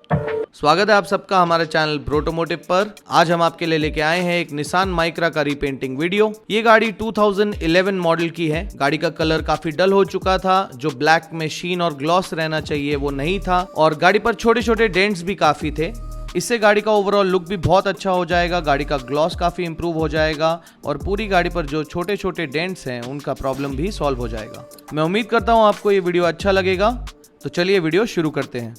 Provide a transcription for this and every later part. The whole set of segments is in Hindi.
स्वागत है आप सबका हमारे चैनल ब्रोटोमोटिव पर। आज हम आपके लिए लेके आए हैं एक निसान माइक्रा का रीपेंटिंग वीडियो। ये गाड़ी 2011 मॉडल की है। गाड़ी का कलर काफी डल हो चुका था, जो ब्लैक में शीन और ग्लॉस रहना चाहिए वो नहीं था, और गाड़ी पर छोटे छोटे डेंट्स भी काफी थे। इससे गाड़ी का ओवरऑल लुक भी बहुत अच्छा हो जाएगा, गाड़ी का ग्लॉस काफी इंप्रूव हो जाएगा और पूरी गाड़ी पर जो छोटे छोटे डेंट्स हैं उनका प्रॉब्लम भी सॉल्व हो जाएगा। मैं उम्मीद करता हूँ आपको ये वीडियो अच्छा लगेगा, तो चलिए वीडियो शुरू करते हैं।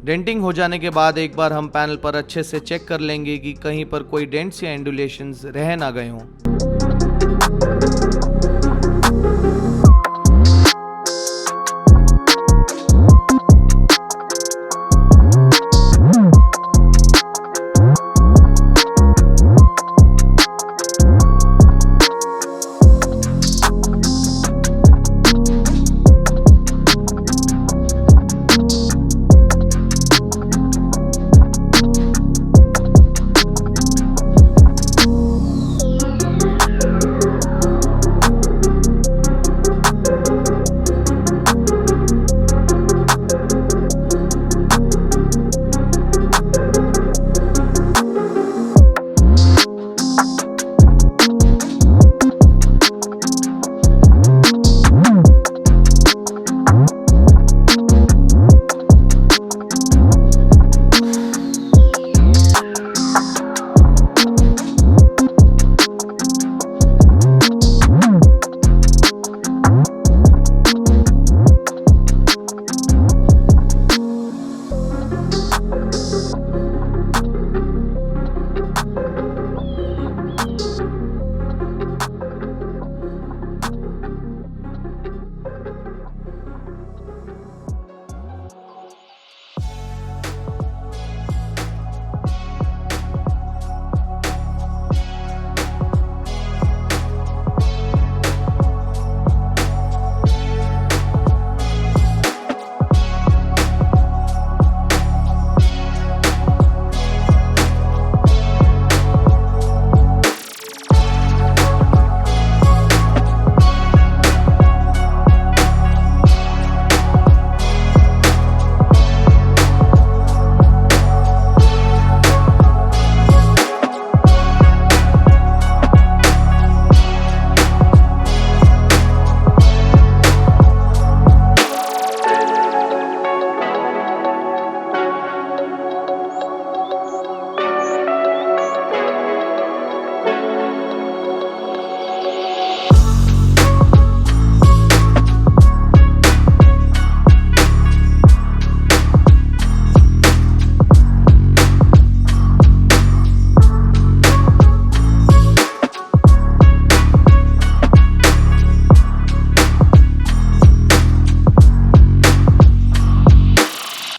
डेंटिंग हो जाने के बाद एक बार हम पैनल पर अच्छे से चेक कर लेंगे कि कहीं पर कोई डेंट्स या एंडुलेशंस रह ना गए हों।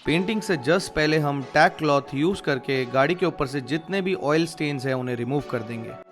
पेंटिंग से जस्ट पहले हम टैक क्लॉथ यूज करके गाड़ी के ऊपर से जितने भी ऑयल स्टेन्स हैं उन्हें रिमूव कर देंगे।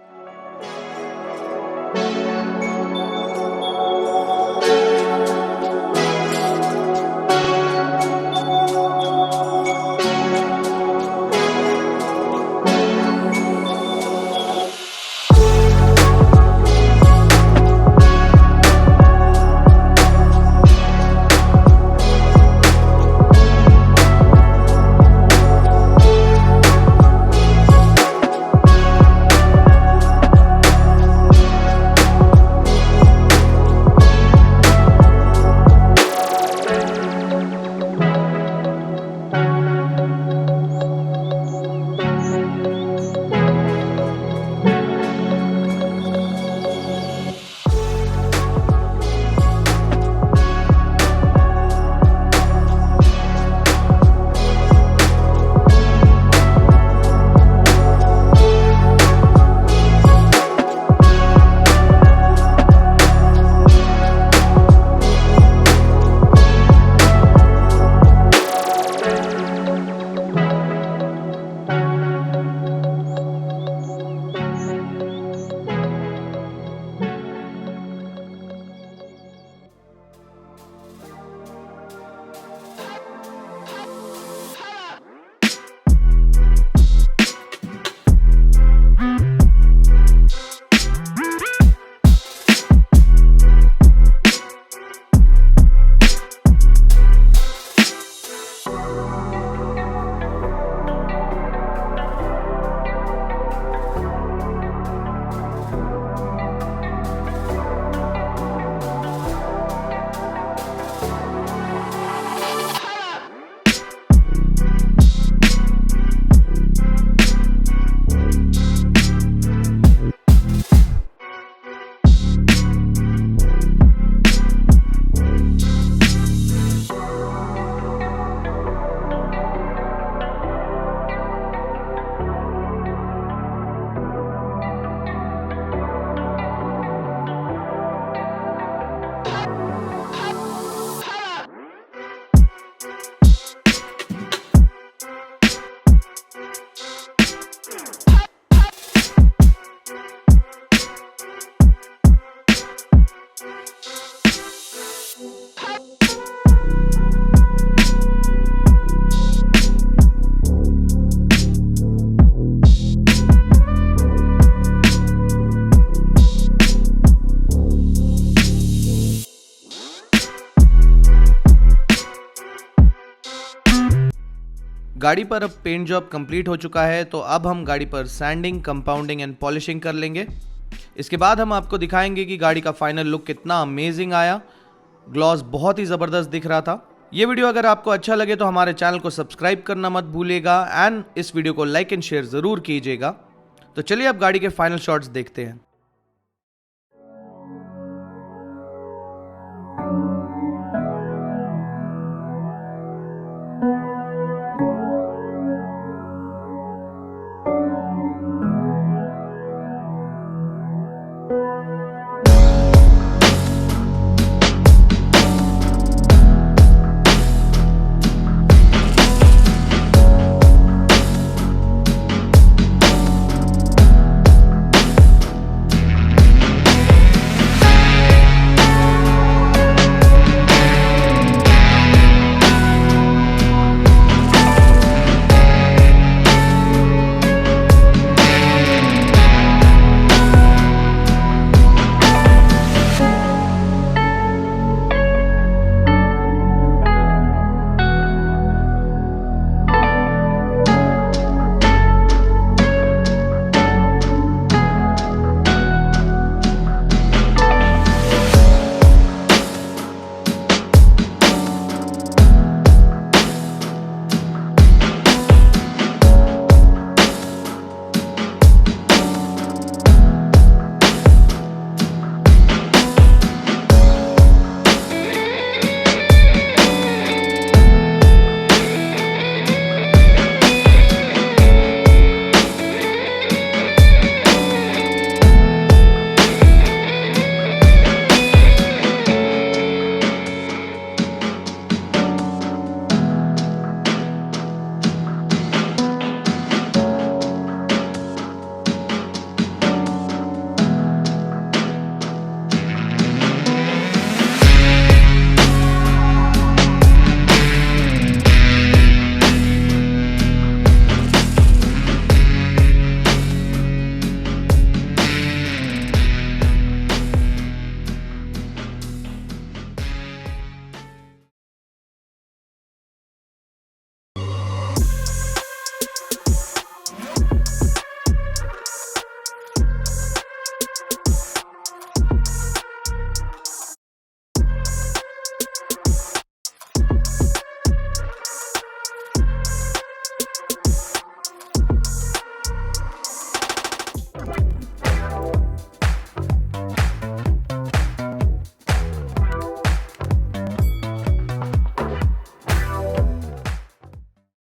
गाड़ी पर अब पेंट जॉब कंप्लीट हो चुका है, तो अब हम गाड़ी पर सैंडिंग, कंपाउंडिंग एंड पॉलिशिंग कर लेंगे। इसके बाद हम आपको दिखाएंगे कि गाड़ी का फाइनल लुक कितना अमेजिंग आया। ग्लॉस बहुत ही ज़बरदस्त दिख रहा था। ये वीडियो अगर आपको अच्छा लगे तो हमारे चैनल को सब्सक्राइब करना मत भूलिएगा एंड इस वीडियो को लाइक एंड शेयर ज़रूर कीजिएगा। तो चलिए अब गाड़ी के फाइनल शॉट्स देखते हैं।